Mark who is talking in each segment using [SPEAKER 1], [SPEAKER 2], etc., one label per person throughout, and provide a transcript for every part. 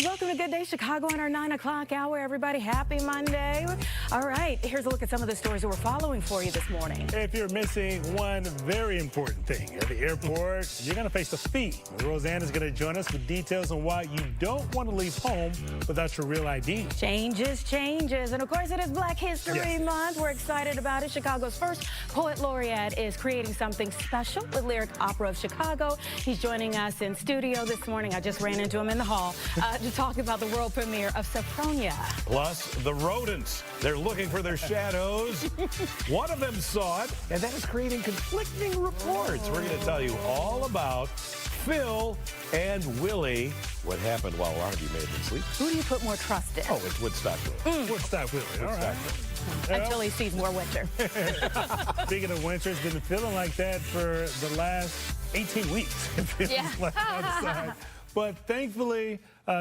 [SPEAKER 1] right, welcome to Good Day Chicago on our 9 o'clock hour, everybody. Happy Monday. All right, here's a look at some of the stories that we're following for you this morning.
[SPEAKER 2] If you're missing one very important thing at the airport, you're going to face a fee. Roseanne is going to join us with details on why you don't want to leave home without your real ID.
[SPEAKER 1] Changes. And of course, it is Black History Month. We're excited about it. Chicago's first poet laureate is creating something special with Lyric Opera of Chicago. He's joining us in studio this morning. I just ran into him in the hall to talk about the world premiere of Sophronia.
[SPEAKER 3] Plus, the rodents. They're looking for their shadows. One of them saw it, and that is creating conflicting reports. We're going to tell you all about Phil and Willie. What happened while a lot of you may have been asleep.
[SPEAKER 1] Who do you put more trust in?
[SPEAKER 3] Oh, it's Woodstock Willie.
[SPEAKER 2] Woodstock Willie. All right.
[SPEAKER 1] Until he sees more winter.
[SPEAKER 2] Speaking of winter, it's been feeling like that for the last 18 weeks. It feels like outside. But thankfully,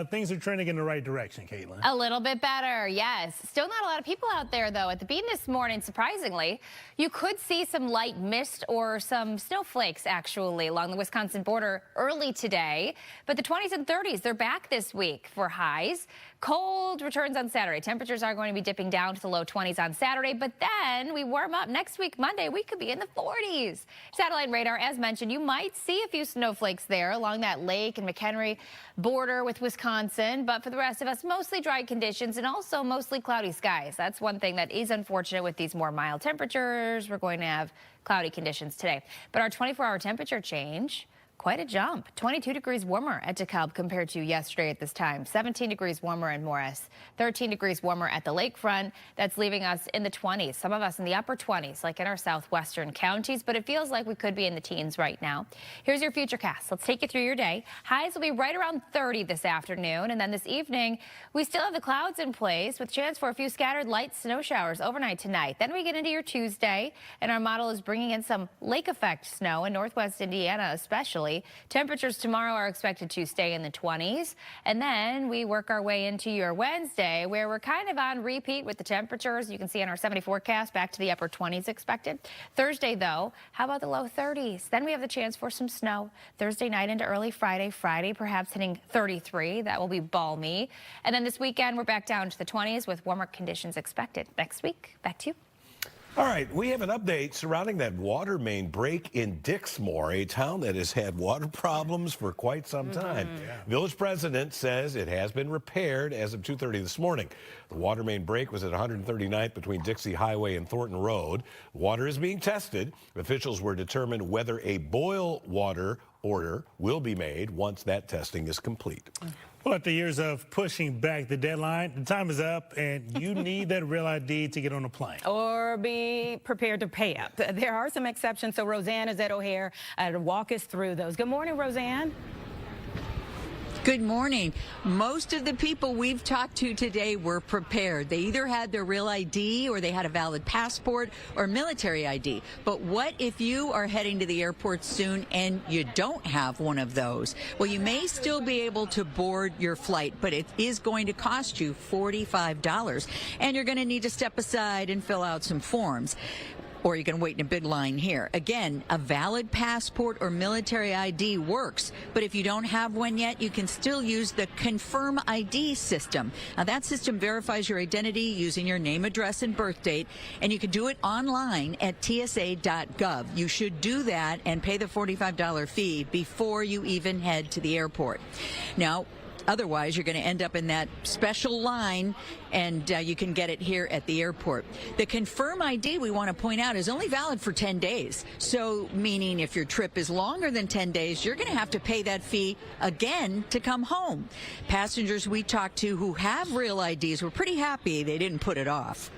[SPEAKER 2] things are trending in the right direction, Caitlin.
[SPEAKER 4] A little bit better, yes. Still not a lot of people out there, though. At the bean this morning, surprisingly, you could see some light mist or some snowflakes, actually, along the Wisconsin border early today. But the 20s and 30s, they're back this week for highs. Cold returns on Saturday. Temperatures are going to be dipping down to the low 20s on Saturday, but then we warm up next week, Monday. We could be in the 40s. Satellite radar, as mentioned, you might see a few snowflakes there along that Lake and McHenry border with Wisconsin, but for the rest of us, mostly dry conditions and also mostly cloudy skies. That's one thing that is unfortunate with these more mild temperatures. We're going to have cloudy conditions today. But our 24-hour temperature change, quite a jump. 22 degrees warmer at DeKalb compared to yesterday at this time. 17 degrees warmer in Morris. 13 degrees warmer at the lakefront. That's leaving us in the 20s. Some of us in the upper 20s, like in our southwestern counties, but it feels like we could be in the teens right now. Here's your futurecast. Let's take you through your day. Highs will be right around 30 this afternoon, and then this evening, we still have the clouds in place with chance for a few scattered light snow showers overnight tonight. Then we get into your Tuesday, and our model is bringing in some lake effect snow in northwest Indiana especially. Temperatures tomorrow are expected to stay in the 20s. And then we work our way into your Wednesday, where we're kind of on repeat with the temperatures. You can see in our 70 forecast back to the upper 20s expected. Thursday, though, how about the low 30s? Then we have the chance for some snow Thursday night into early Friday. Friday perhaps hitting 33. That will be balmy. And then this weekend, we're back down to the 20s with warmer conditions expected. Next week, back to you.
[SPEAKER 3] All right, we have an update surrounding that water main break in Dixmoor, a town that has had water problems for quite some time. Village president says it has been repaired as of 2:30 this morning. The water main break was at 139th between Dixie Highway and Thornton Road. Water is being tested. Officials will determine whether a boil water order will be made once that testing is complete.
[SPEAKER 2] Well, after years of pushing back the deadline, the time is up, and you need that real ID to get on a plane.
[SPEAKER 1] Or be prepared to pay up. There are some exceptions, so Roseanne is at O'Hare to walk us through those. Good morning, Roseanne.
[SPEAKER 5] Good morning. Most of the people we've talked to today were prepared. They either had their real ID or they had a valid passport or military ID. But what if you are heading to the airport soon and you don't have one of those? Well, you may still be able to board your flight, but it is going to cost you $45. And you're going to need to step aside and fill out some forms. Or you can wait in a big line here. Again, a valid passport or military ID works, but if you don't have one yet, you can still use the Confirm ID system. Now, that system verifies your identity using your name, address, and birth date, and you can do it online at tsa.gov. You should do that and pay the $45 fee before you even head to the airport. Now, otherwise, you're going to end up in that special line, and you can get it here at the airport. The Confirm ID, we want to point out, is only valid for 10 days. So, meaning if your trip is longer than 10 days, you're going to have to pay that fee again to come home. Passengers we talked to who have real IDs were pretty happy they didn't put it off.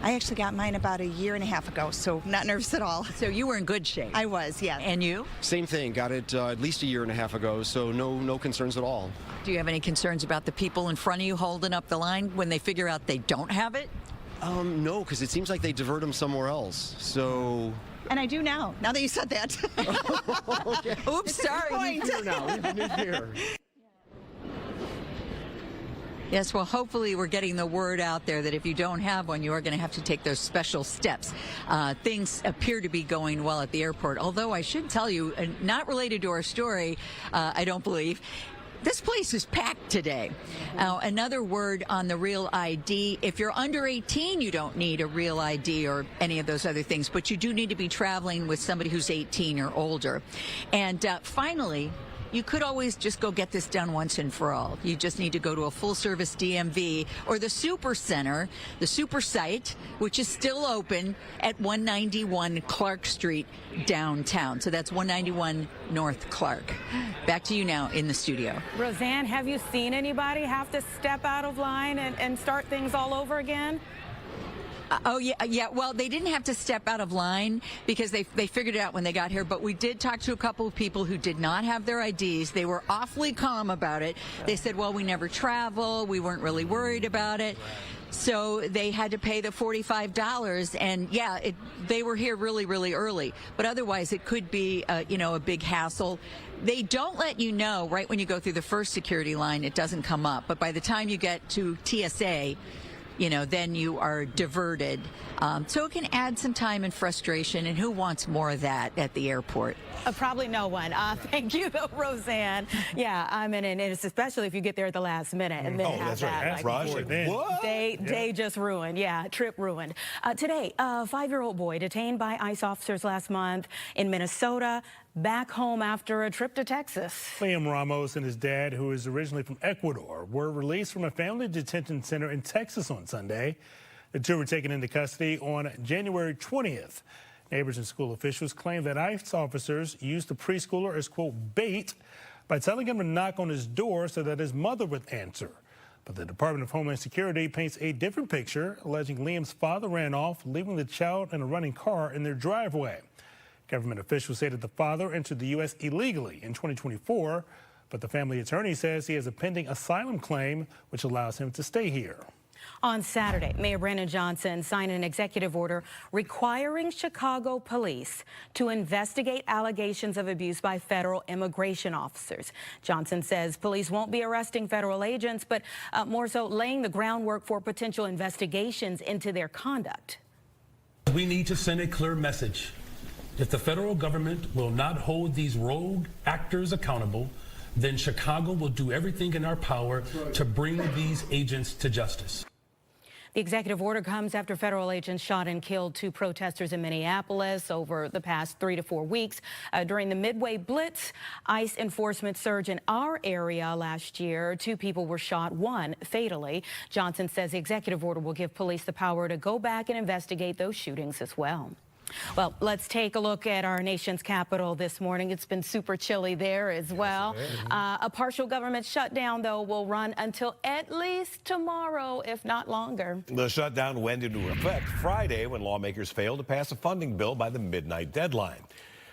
[SPEAKER 6] I actually got mine about a year and a half ago, so not nervous at all.
[SPEAKER 5] So you were in good shape.
[SPEAKER 6] I was, yeah.
[SPEAKER 5] And you?
[SPEAKER 7] Same thing. Got it at least a year and a half ago, so no concerns at all.
[SPEAKER 5] Do you have any concerns about the people in front of you holding up the line when they figure out they don't have it?
[SPEAKER 7] No, because it seems like they divert them somewhere else. So.
[SPEAKER 6] And I do now that you said that.
[SPEAKER 7] Okay.
[SPEAKER 5] Oops, sorry.
[SPEAKER 7] Here now. We've here.
[SPEAKER 5] Yes, well, hopefully we're getting the word out there that if you don't have one, you are going to have to take those special steps. Things appear to be going well at the airport, although I should tell you, not related to our story, I don't believe, This place is packed today. Another word on the Real ID. If you're under 18, you don't need a Real ID or any of those other things, but you do need to be traveling with somebody who's 18 or older. And finally, you could always just go get this done once and for all. You just need to go to a full-service DMV or the Super Center, the Super Site, which is still open at 191 Clark Street downtown. So that's 191 North Clark. Back to you now in the studio.
[SPEAKER 1] Roseanne, have you seen anybody have to step out of line and start things all over again?
[SPEAKER 5] Oh, yeah. Well, they didn't have to step out of line because they figured it out when they got here. But we did talk to a couple of people who did not have their IDs. They were awfully calm about it. They said, well, we never travel. We weren't really worried about it. So they had to pay the $45. And, yeah, they were here really, really early. But otherwise, it could be, a big hassle. They don't let you know right when you go through the first security line. It doesn't come up. But by the time you get to TSA, then you are diverted. So it can add some time and frustration, and who wants more of that at the airport?
[SPEAKER 1] Probably no one. Thank you, though, Roseanne. Yeah, I mean, and it's especially if you get there at the last minute and then have
[SPEAKER 3] that's right.
[SPEAKER 1] that
[SPEAKER 3] Rush. What?
[SPEAKER 1] Day just ruined. Yeah, trip ruined. Today, a 5-year-old boy detained by ICE officers last month in Minnesota, back home after a trip to Texas.
[SPEAKER 2] Liam Ramos and his dad, who is originally from Ecuador, were released from a family detention center in Texas on Sunday. The two were taken into custody on January 20th. Neighbors and school officials claim that ICE officers used the preschooler as, quote, bait by telling him to knock on his door so that his mother would answer. But the Department of Homeland Security paints a different picture, alleging Liam's father ran off, leaving the child in a running car in their driveway. Government officials say that the father entered the U.S. illegally in 2024, but the family attorney says he has a pending asylum claim, which allows him to stay here.
[SPEAKER 1] On Saturday, Mayor Brandon Johnson signed an executive order requiring Chicago police to investigate allegations of abuse by federal immigration officers. Johnson says police won't be arresting federal agents, but more so laying the groundwork for potential investigations into their conduct.
[SPEAKER 8] We need to send a clear message. If the federal government will not hold these rogue actors accountable, then Chicago will do everything in our power to bring these agents to justice.
[SPEAKER 1] The executive order comes after federal agents shot and killed 2 protesters in Minneapolis over the past 3 to 4 weeks. During the Midway Blitz, ICE enforcement surge in our area last year, 2 people were shot, 1 fatally. Johnson says the executive order will give police the power to go back and investigate those shootings as well. Well, let's take a look at our nation's capital this morning. It's been super chilly there as well. A partial government shutdown, though, will run until at least tomorrow, if not longer.
[SPEAKER 3] The shutdown went into effect Friday when lawmakers failed to pass a funding bill by the midnight deadline.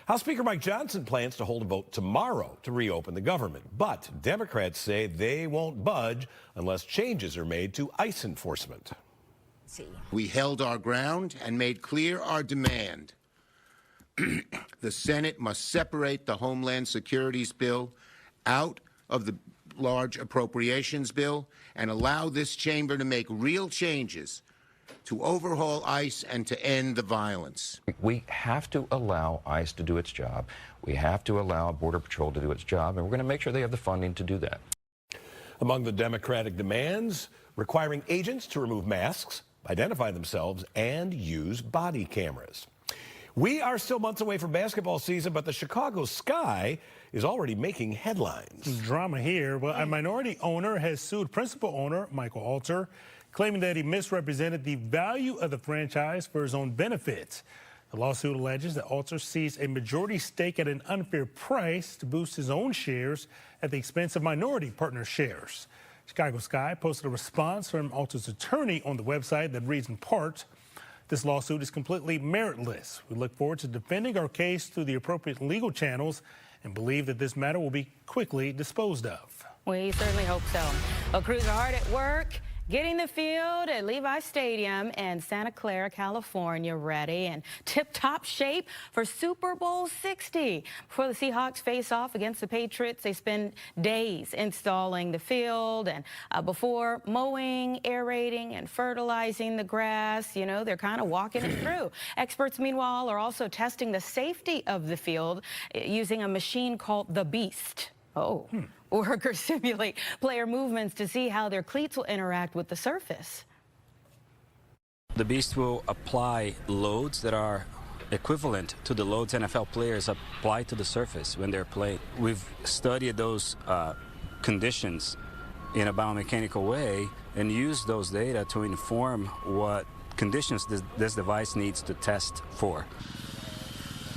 [SPEAKER 3] House Speaker Mike Johnson plans to hold a vote tomorrow to reopen the government, but Democrats say they won't budge unless changes are made to ICE enforcement.
[SPEAKER 9] We held our ground and made clear our demand. The Senate must separate the Homeland Security's bill out of the large appropriations bill and allow this chamber to make real changes to overhaul ICE and to end the violence.
[SPEAKER 10] We have to allow ICE to do its job. We have to allow Border Patrol to do its job, and we're going to make sure they have the funding to do that.
[SPEAKER 3] Among the Democratic demands, requiring agents to remove masks, identify themselves, and use body cameras. We are still months away from basketball season, but the Chicago Sky is already making headlines.
[SPEAKER 2] Drama here. Well, a minority owner has sued principal owner Michael Alter, claiming that he misrepresented the value of the franchise for his own benefit. The lawsuit alleges that Alter seized a majority stake at an unfair price to boost his own shares at the expense of minority partner shares. Chicago Sky posted a response from Alter's attorney on the website that reads in part, "This lawsuit is completely meritless. We look forward to defending our case through the appropriate legal channels and believe that this matter will be quickly disposed of."
[SPEAKER 1] We certainly hope so. Well, crews are hard at work getting the field at Levi Stadium in Santa Clara, California, ready and tip-top shape for Super Bowl 60. Before the Seahawks face off against the Patriots, they spend days installing the field, and before mowing, aerating, and fertilizing the grass, they're kind of walking it through. Experts, meanwhile, are also testing the safety of the field using a machine called the Beast. Oh, workers simulate player movements to see how their cleats will interact with the surface.
[SPEAKER 11] The Beast will apply loads that are equivalent to the loads NFL players apply to the surface when they're playing. We've studied those conditions in a biomechanical way and used those data to inform what conditions this device needs to test for.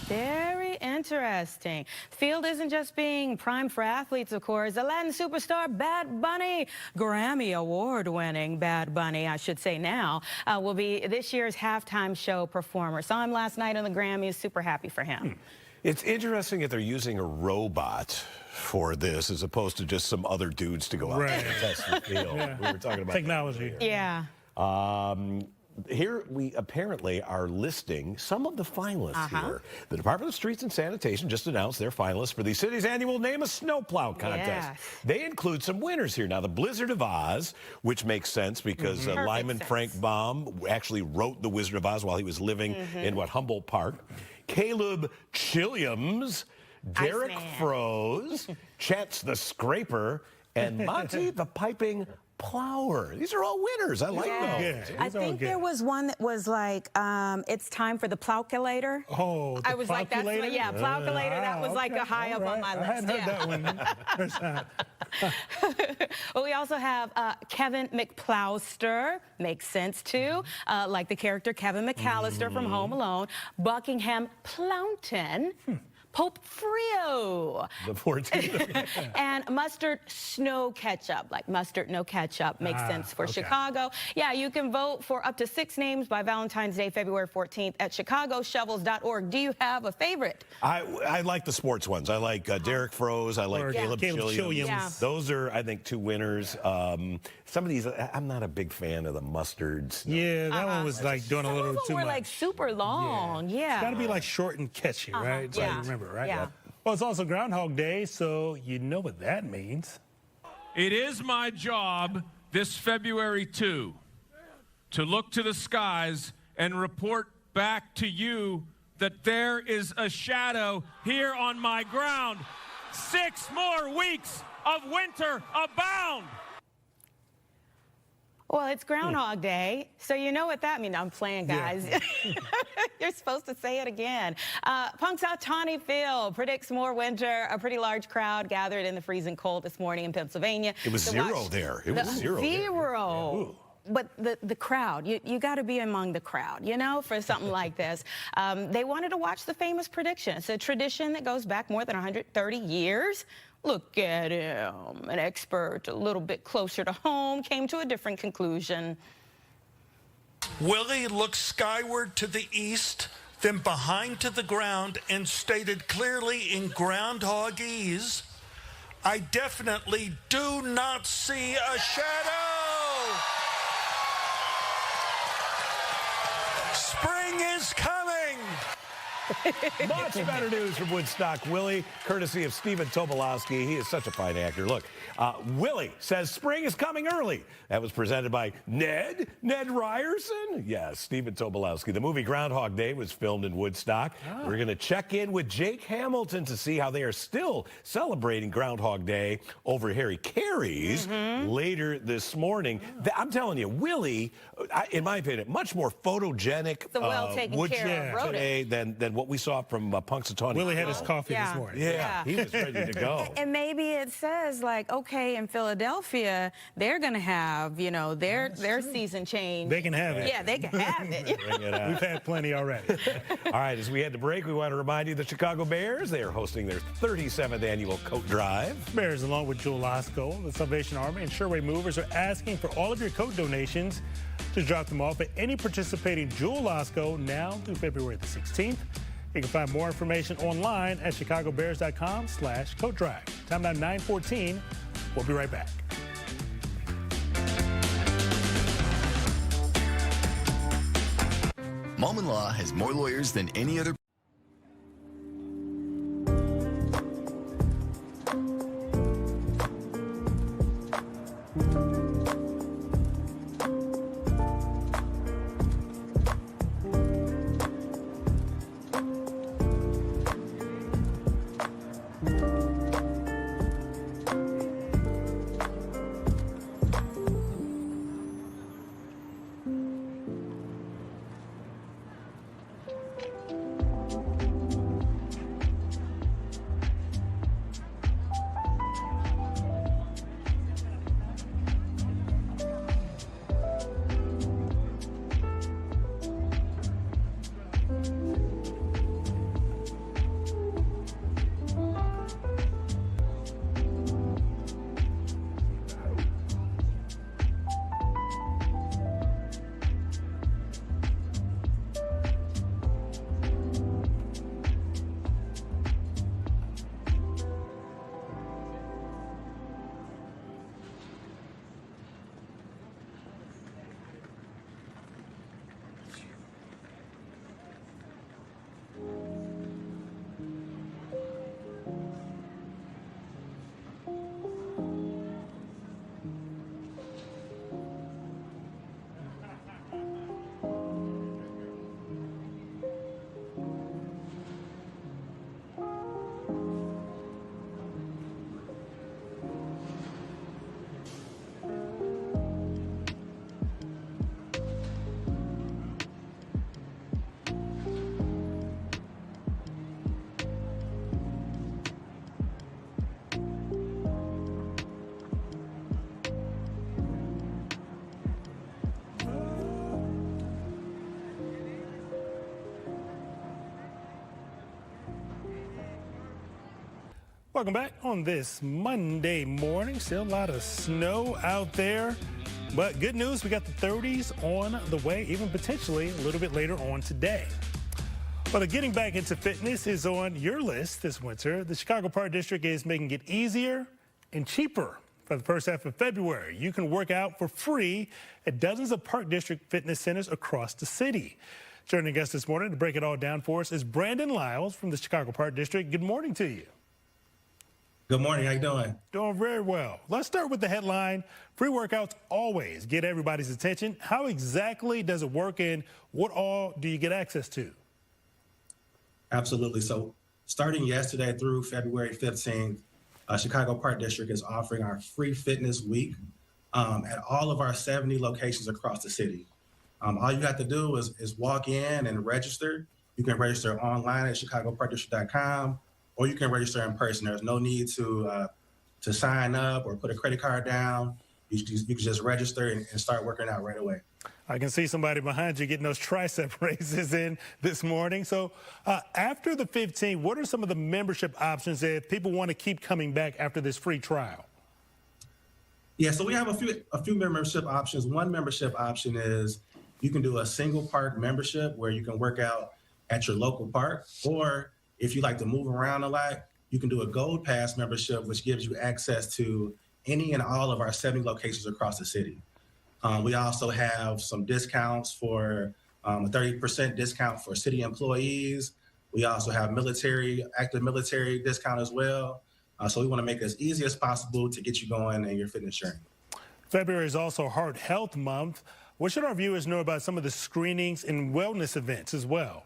[SPEAKER 1] Very interesting. Field isn't just being primed for athletes, of course. The Latin superstar Bad Bunny, Grammy Award-winning Bad Bunny, I should say now, will be this year's halftime show performer. Saw him last night on the Grammys. Super happy for him.
[SPEAKER 3] It's interesting that they're using a robot for this as opposed to just some other dudes to go out and test the field.
[SPEAKER 2] Yeah.
[SPEAKER 3] We were talking about
[SPEAKER 2] technology.
[SPEAKER 1] Yeah.
[SPEAKER 3] Here we apparently are listing some of the finalists here. The Department of Streets and Sanitation just announced their finalists for the city's annual Name a Snowplow contest.
[SPEAKER 1] Yes.
[SPEAKER 3] They include some winners here. Now, the Blizzard of Oz, which makes sense because Lyman Frank Baum actually wrote The Wizard of Oz while he was living in Humboldt Park. Caleb Chilliams, Derek Froese, Chance the Scraper, and Monty the Piping Plower. These are all winners. I like those.
[SPEAKER 2] Yeah,
[SPEAKER 1] I think there was one that was like, it's time for the plowculator.
[SPEAKER 2] Oh,
[SPEAKER 1] I was like, that's what, yeah, plowculator. That was like a high up on my list.
[SPEAKER 2] I hadn't heard that one.
[SPEAKER 1] Well, we also have Kevin McPlowster. Makes sense, too. Like the character Kevin McAllister from Home Alone. Buckingham Plounton. Pope Frio.
[SPEAKER 3] The 14th.
[SPEAKER 1] And mustard snow ketchup, like mustard no ketchup, makes sense for Chicago. Yeah, you can vote for up to 6 names by Valentine's Day, February 14th at chicagoshovels.org. Do you have a favorite?
[SPEAKER 3] I like the sports ones. I like Derek Froese. I like Caleb Chilliams.
[SPEAKER 1] Yeah.
[SPEAKER 3] Those are, I think, 2 winners. Some of these, I'm not a big fan of the mustards.
[SPEAKER 2] Yeah, that one was like doing a little too
[SPEAKER 1] Some were
[SPEAKER 2] much.
[SPEAKER 1] like super long. Yeah.
[SPEAKER 2] It's got to be like short and catchy, right? So you remember, right?
[SPEAKER 1] Yeah.
[SPEAKER 2] Well, it's also Groundhog Day, so you know what that means.
[SPEAKER 12] It is my job this February 2 to look to the skies and report back to you that there is a shadow here on my ground. 6 more weeks of winter abound.
[SPEAKER 1] Well, it's Groundhog Day, so you know what that means. I'm playing, guys. Yeah. You're supposed to say it again. Punxsutawney Phil predicts more winter. A pretty large crowd gathered in the freezing cold this morning in Pennsylvania.
[SPEAKER 3] It was zero there. It was zero.
[SPEAKER 1] Zero. But the crowd, you got to be among the crowd, you know, for something like this. They wanted to watch the famous prediction. It's a tradition that goes back more than 130 years. Look at him. An expert a little bit closer to home came to a different conclusion.
[SPEAKER 13] Willie looked skyward to the east, then behind to the ground, and stated clearly in groundhogese, I definitely do not see a shadow. Spring is coming.
[SPEAKER 3] Much better news from Woodstock Willie, courtesy of Stephen Tobolowsky. He is such a fine actor. Look, Willie says spring is coming early. That was presented by Ned Ryerson. Yes, Stephen Tobolowsky. The movie Groundhog Day was filmed in Woodstock. We're going to check in with Jake Hamilton to see how they are still celebrating Groundhog Day over Harry Caray's later this morning. I'm telling you, Willie, in my opinion, much more photogenic
[SPEAKER 1] The well-taken care of
[SPEAKER 3] today than what we saw from Punxsutawney.
[SPEAKER 2] Willie had his coffee this morning.
[SPEAKER 3] Yeah, he was ready to go.
[SPEAKER 1] And maybe it says, like, okay, in Philadelphia, they're going to have, you know, their season change.
[SPEAKER 2] They can have it.
[SPEAKER 1] Yeah, they can have it.
[SPEAKER 3] Bring it out.
[SPEAKER 2] We've had plenty already.
[SPEAKER 3] All right, as we head to break, we want to remind you the Chicago Bears, they are hosting their 37th annual coat drive.
[SPEAKER 2] Bears, along with Jewel Osco, the Salvation Army, and Sherway Movers, are asking for all of your coat donations to drop them off at any participating Jewel Osco now through February the 16th. You can find more information online at chicagobears.com/coat drive. Time now 9:14. We'll be right back.
[SPEAKER 14] Malman Law has more lawyers than any other.
[SPEAKER 2] Welcome back on this Monday morning. Still a lot of snow out there, but good news, we got the 30s on the way, even potentially a little bit later on today. Well, getting back into fitness is on your list this winter. The Chicago Park District is making it easier and cheaper. For the first half of February, you can work out for free at dozens of Park District fitness centers across the city. Joining us this morning to break it all down for us is Brandon Lyles from the Chicago Park District. Good morning to you.
[SPEAKER 15] Good morning. How you doing?
[SPEAKER 2] Doing very well. Let's start with the headline. Free workouts always get everybody's attention. How exactly does it work, and what all do you get access to?
[SPEAKER 15] Absolutely. So starting yesterday through February 15th, Chicago Park District is offering our free fitness week at all of our 70 locations across the city. All you have to do is walk in and register. You can register online at chicagoparkdistrict.com, or you can register in person. There's no need to sign up or put a credit card down. You can just register and start working out right away.
[SPEAKER 2] I can see somebody behind you getting those tricep raises in this morning. So after the 15th, what are some of the membership options if people want to keep coming back after this free trial?
[SPEAKER 15] Yeah, so we have a few membership options. One membership option is you can do a single park membership where you can work out at your local park, or if you like to move around a lot, you can do a Gold Pass membership, which gives you access to any and all of our 70 locations across the city. We also have some discounts for a 30% discount for city employees. We also have active military discount as well. So we want to make it as easy as possible to get you going in your fitness journey.
[SPEAKER 2] February is also Heart Health Month. What should our viewers know about some of the screenings and wellness events as well?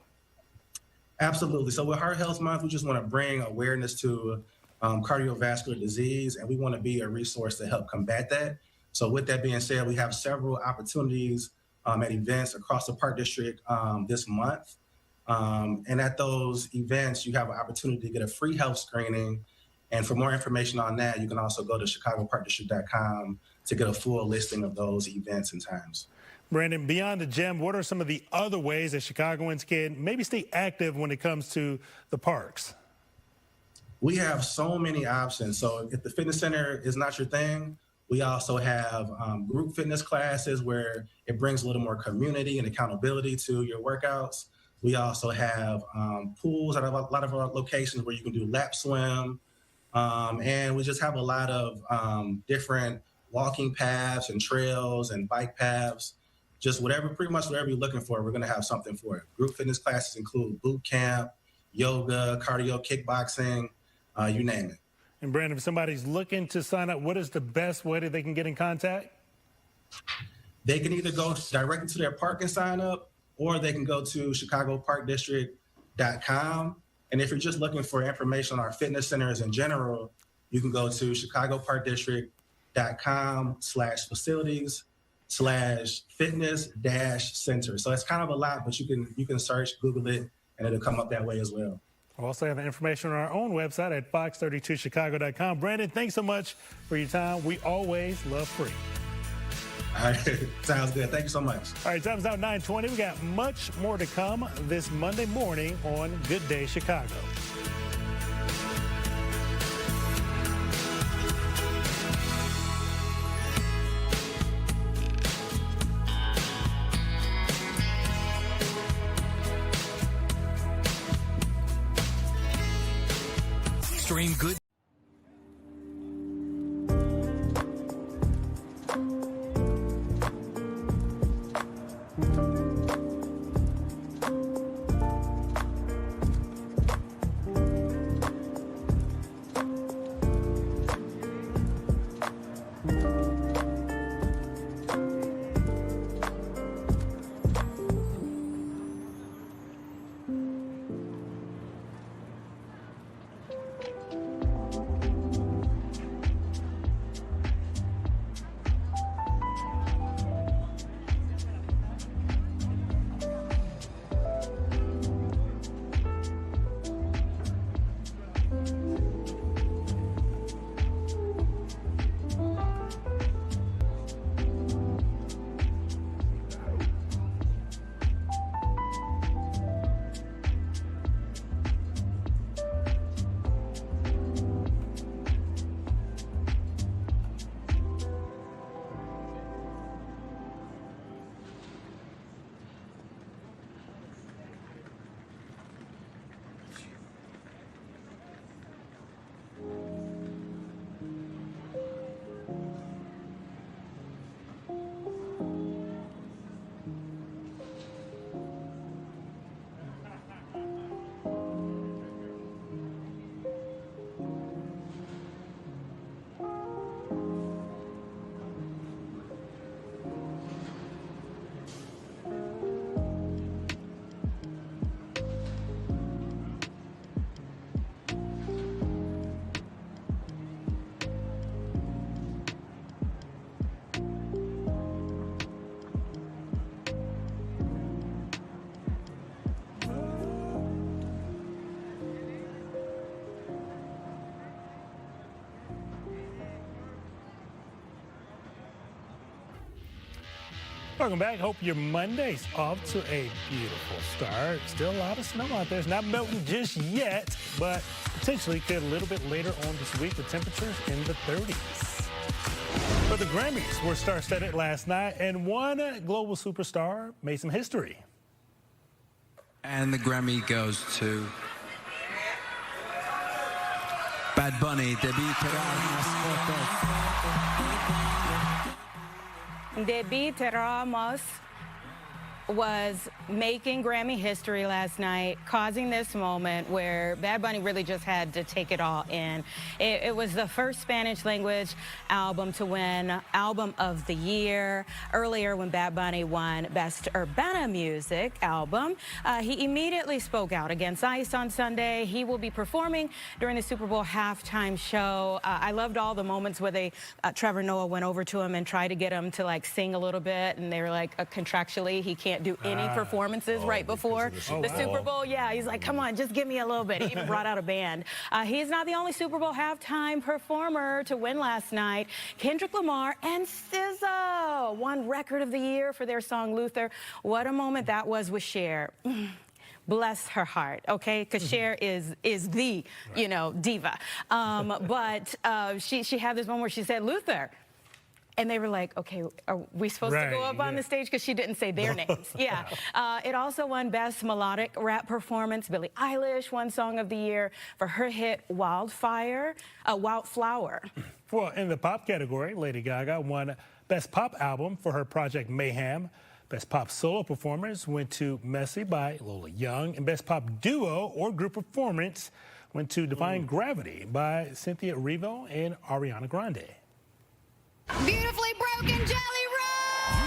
[SPEAKER 15] Absolutely. So with Heart Health Month, we just want to bring awareness to cardiovascular disease, and we want to be a resource to help combat that. So with that being said, we have several opportunities at events across the Park District this month. And at those events, you have an opportunity to get a free health screening. And for more information on that, you can also go to chicagoparkdistrict.com to get a full listing of those events and times.
[SPEAKER 2] Brandon, beyond the gym, what are some of the other ways that Chicagoans can maybe stay active when it comes to the parks?
[SPEAKER 15] We have so many options. So if the fitness center is not your thing, we also have group fitness classes where it brings a little more community and accountability to your workouts. We also have pools at a lot of our locations where you can do lap swim. And we just have a lot of different walking paths and trails and bike paths. Just pretty much whatever you're looking for, we're going to have something for it. Group fitness classes include boot camp, yoga, cardio, kickboxing, you name it.
[SPEAKER 2] And Brandon, if somebody's looking to sign up, what is the best way that they can get in contact?
[SPEAKER 15] They can either go directly to their park and sign up, or they can go to chicagoparkdistrict.com. And if you're just looking for information on our fitness centers in general, you can go to chicagoparkdistrict.com/facilities/fitness-center. So it's kind of a lot, but you can search, Google it, and it'll come up that way as well.
[SPEAKER 2] We also have information on our own website at fox32chicago.com. Brandon, thanks so much for your time. We always love free.
[SPEAKER 15] All right, sounds good. Thank you so much.
[SPEAKER 2] All right, time's now 9:20. We got much more to come this Monday morning on Good Day Chicago.
[SPEAKER 14] Stream Good.
[SPEAKER 2] Welcome back. Hope your Monday's off to a beautiful start. Still a lot of snow out there. It's not melting just yet, but potentially could a little bit later on this week with temperatures in the 30s. But the Grammys were star-studded last night, and one global superstar made some history.
[SPEAKER 16] And the Grammy goes to Bad Bunny.
[SPEAKER 1] Debby Ramos was making Grammy history last night, causing this moment where Bad Bunny really just had to take it all in. It was the first Spanish language album to win Album of the Year. Earlier, when Bad Bunny won Best Urbana Music Album, he immediately spoke out against ICE on Sunday. He will be performing during the Super Bowl halftime show. I loved all the moments where Trevor Noah went over to him and tried to get him to like sing a little bit, and they were like, contractually, he can't do any performances right before the Super Bowl. Yeah, he's like, come on, just give me a little bit. He even brought out a band. He's not the only Super Bowl halftime performer to win last night. Kendrick Lamar and SZA won Record of the Year for their song Luther. What a moment that was with Cher. Bless her heart, okay? Because Cher is the, you know, diva. But she had this moment where she said, Luther. And they were like, okay, are we supposed to go up on the stage? Because she didn't say their names. Yeah. It also won Best Melodic Rap Performance. Billie Eilish won Song of the Year for her hit Wildflower.
[SPEAKER 2] Well, in the pop category, Lady Gaga won Best Pop Album for her project Mayhem. Best Pop Solo Performance went to Messy by Lola Young. And Best Pop Duo or Group Performance went to Defying Gravity by Cynthia Erivo and Ariana Grande.
[SPEAKER 4] Beautifully Broken, Jelly Roll!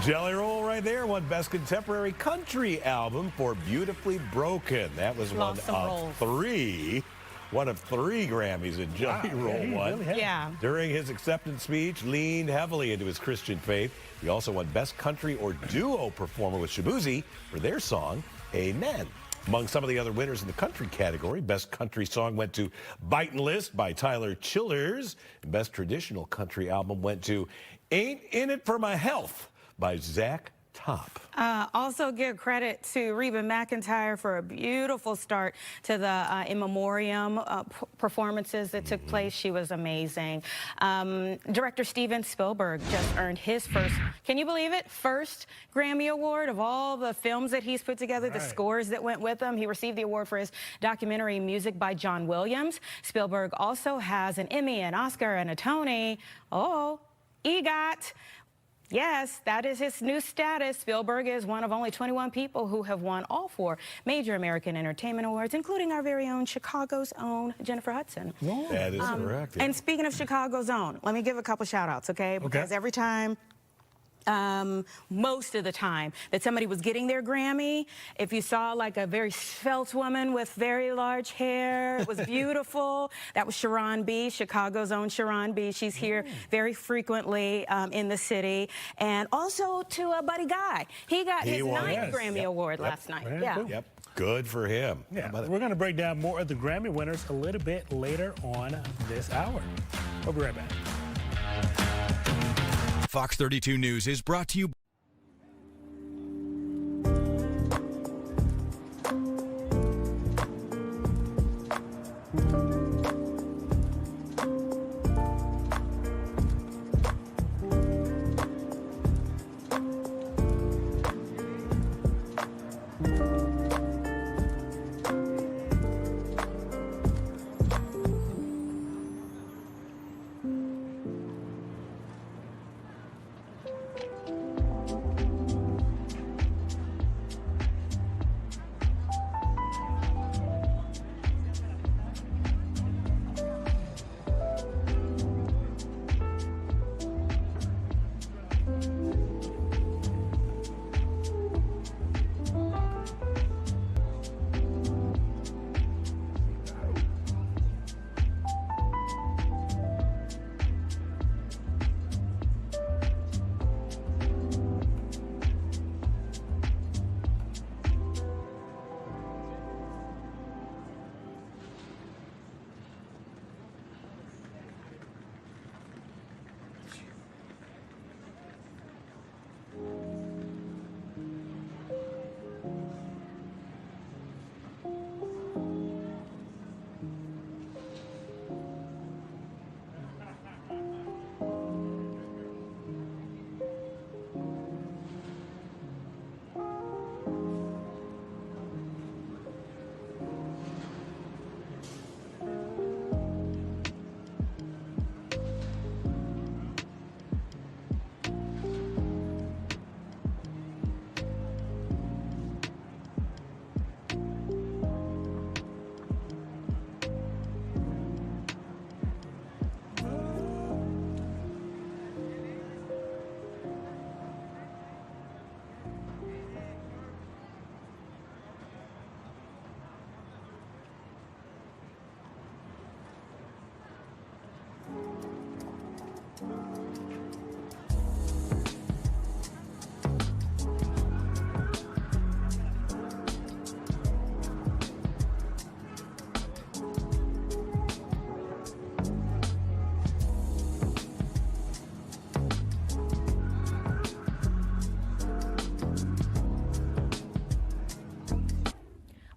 [SPEAKER 3] Jelly Roll right there won Best Contemporary Country Album for Beautifully Broken. That was one of three Grammys that Jelly Roll won.
[SPEAKER 1] Really
[SPEAKER 3] During his acceptance speech, leaned heavily into his Christian faith. He also won Best Country or Duo Performer with Shabuzi for their song, Amen. Among some of the other winners in the country category, Best Country Song went to Bitin' List by Tyler Childers. And Best Traditional Country Album went to Ain't In It For My Health by Zach Top.
[SPEAKER 1] Also give credit to Reba McEntire for a beautiful start to the In Memoriam performances that took place. She was amazing. Director Steven Spielberg just earned his first, can you believe it, first Grammy Award of all the films that he's put together, the scores that went with them. He received the award for his documentary Music by John Williams. Spielberg also has an Emmy, an Oscar, and a Tony. EGOT. Yes, that is his new status. Spielberg is one of only 21 people who have won all 4 major American Entertainment Awards, including our very own Chicago's own Jennifer Hudson.
[SPEAKER 3] That is correct.
[SPEAKER 1] And speaking of Chicago's own, let me give a couple shout outs, okay? Because every time, most of the time that somebody was getting their Grammy, if you saw like a very svelte woman with very large hair, it was beautiful. That was Sharon B, Chicago's own Sharon B. She's here very frequently in the city. And also to Buddy Guy. He got his 9th Grammy Award last night.
[SPEAKER 3] Yep. Good for him.
[SPEAKER 2] Yeah. We're going to break down more of the Grammy winners a little bit later on this hour. We'll be right back.
[SPEAKER 17] Fox 32 News is brought to you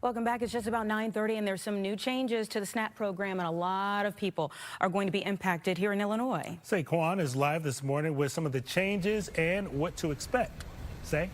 [SPEAKER 1] Welcome back. It's just about 9:30, and there's some new changes to the SNAP program, and a lot of people are going to be impacted here in Illinois.
[SPEAKER 2] Saquon is live this morning with some of the changes and what to expect. Say.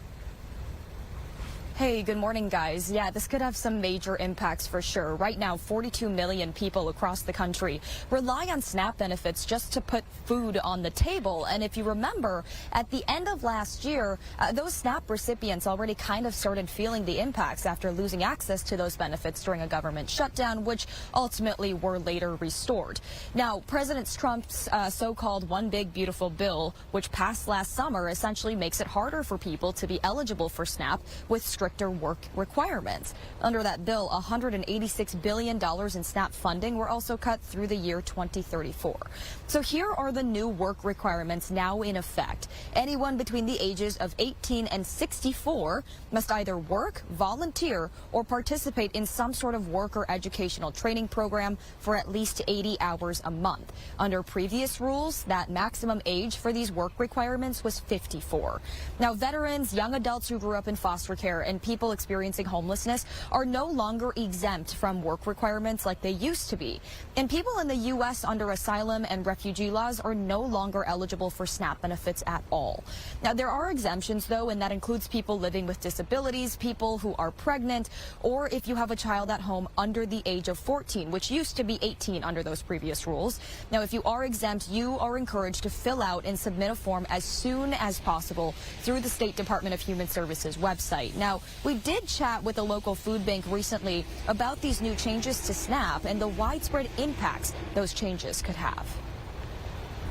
[SPEAKER 18] Hey, good morning, guys. Yeah, this could have some major impacts for sure. Right now, 42 million people across the country rely on SNAP benefits just to put food on the table. And if you remember, at the end of last year, those SNAP recipients already kind of started feeling the impacts after losing access to those benefits during a government shutdown, which ultimately were later restored. Now, President Trump's so-called One Big Beautiful Bill, which passed last summer, essentially makes it harder for people to be eligible for SNAP with stricter work requirements. Under that bill, $186 billion in SNAP funding were also cut through the year 2034. So here are the new work requirements now in effect. Anyone between the ages of 18 and 64 must either work, volunteer, or participate in some sort of work or educational training program for at least 80 hours a month. Under previous rules, that maximum age for these work requirements was 54. Now, veterans, young adults who grew up in foster care, and people experiencing homelessness are no longer exempt from work requirements like they used to be. And people in the U.S. under asylum and refugee laws are no longer eligible for SNAP benefits at all. Now, there are exemptions, though, and that includes people living with disabilities, people who are pregnant, or if you have a child at home under the age of 14, which used to be 18 under those previous rules. Now, if you are exempt, you are encouraged to fill out and submit a form as soon as possible through the State Department of Human Services website. Now, we did chat with a local food bank recently about these new changes to SNAP and the widespread impacts those changes could have.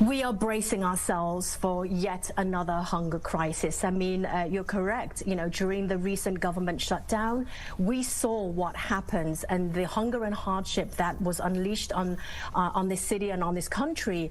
[SPEAKER 19] We are bracing ourselves for yet another hunger crisis. I mean, you're correct. You know, during the recent government shutdown, we saw what happens and the hunger and hardship that was unleashed on this city and on this country